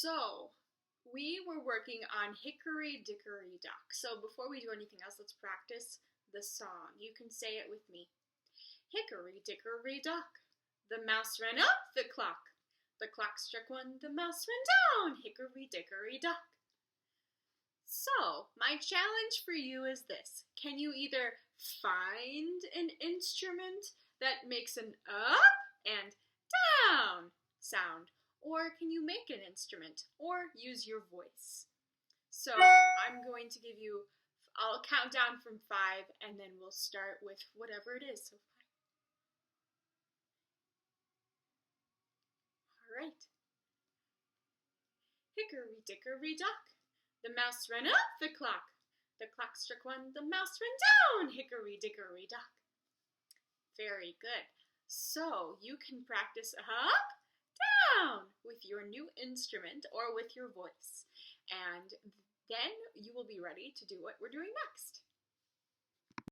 So, we were working on Hickory, Dickory, Dock. So before we do anything else, let's practice the song. You can say it with me. Hickory, Dickory, Dock. The mouse ran up the clock. The clock struck one, the mouse ran down. Hickory, Dickory, Dock. So, my challenge for you is this. Can you either find an instrument that makes an up and down sound, or can you make an instrument, or use your voice? So I'm going to give you, I'll count down from 5, and then we'll start with whatever it is. So 5. All right. Hickory, Dickory, Dock. The mouse ran up the clock. The clock struck one, the mouse ran down. Hickory, Dickory, Dock. Very good. So you can practice up, down with your new instrument or with your voice. And then you will be ready to do what we're doing next.